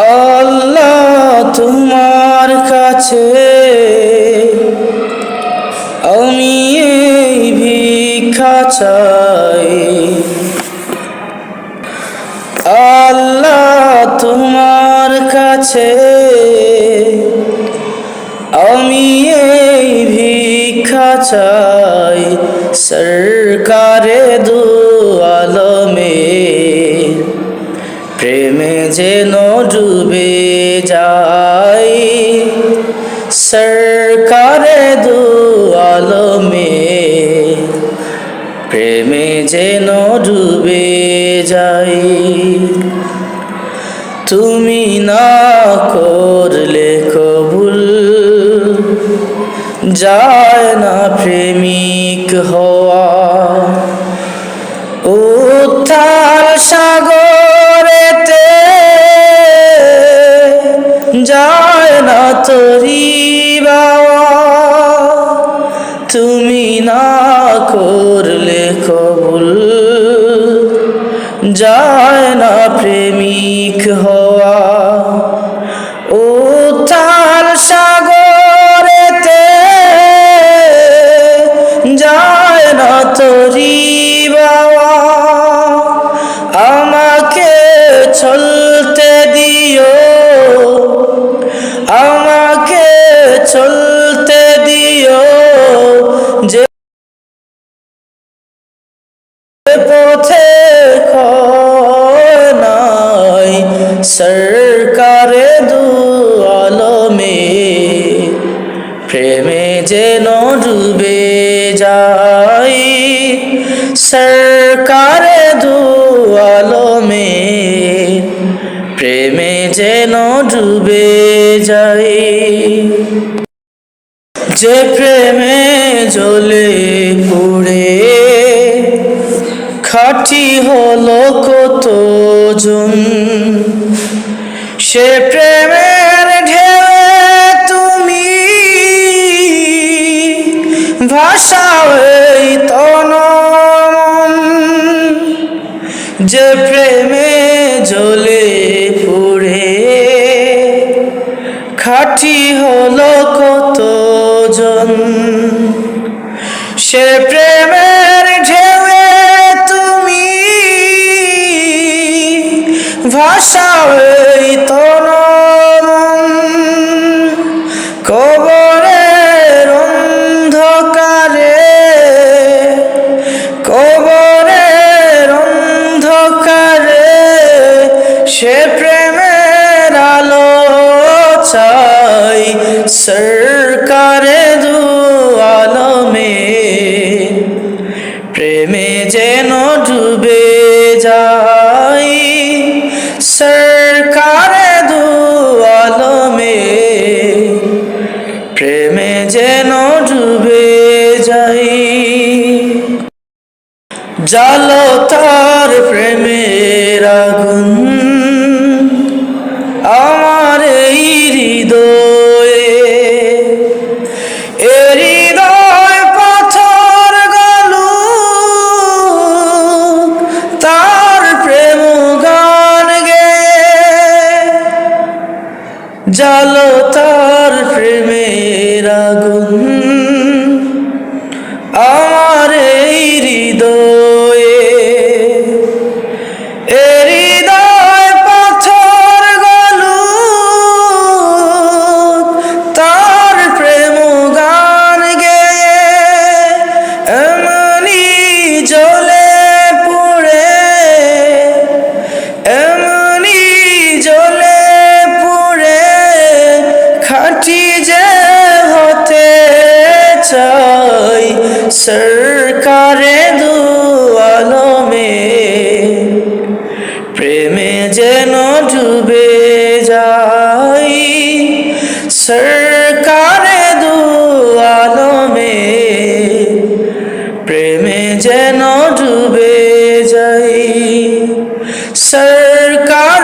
আল্লাহ তোমার কাছে আমি এই ভিক্ষা চাই। আল্লাহ তোমার কাছে আমি এই ভিক্ষা চাই। সরকারে দু আলমের প্রেমে যেন ডুবে যাই। সরকারে দু আলমের প্রেমে যেন ডুবে যাই। তুমি না করলে কবুল যায় না প্রেমিক হওয়া। উত্তাল সাগরেতে যায় না তরি বাওয়া। তুমি না করলে কবুল যায় না প্রেমিক হওয়া। উত্তাল সাগরেতে যায় না তরি বাওয়া। আমাকে চলতে দিও, আমাকে চলতে দিও যে পথে নাই। সরকারে দু আলমের প্রেমে যেন ডুবে যাই। সরকারে দু আলমের প্রেমে যেন ডুবে যাই। যে প্রেমে জ্বলে পুড়ে খাঁটি হলো কতজন, সে প্রেমের ঢেউয়ে তুমি ভাষাও এই তন মন। যে প্রেমে জ্বলে পুড়ে খাঁটি হলো কতজন, সে প্রেমের ঢেউয়ে তুমি ভাষাও এই তন মন। কবরের অন্ধকারে, কবরের অন্ধকারে সে প্রেমের আলো চাই। সরকারে দু আলমের প্রেমে যেন ডুবে যাই। সরকারে দু আলমের প্রেমে যেন ডুবে যাই। জ্বালো তার প্রেমের আগুন আমার এই হৃদয়ে। এ হৃদয় পাথর গলুক তার প্রেম গান গেয়ে। জ্বালো তার প্রেমের আগুন আমার এই হৃদয়ে। এ হৃদয় পাথর গলুক তার প্রেম গান গেয়ে। এমনি জ্বলে পুড়ে, এমনি জ্বলে পুড়ে খাঁটি যে হতে চাই। সরকারে দু আলমের প্রেমে যেন ডুবে যাই। সরকারে দু আলমের প্রেমে যেন ডুবে যাই। সরকার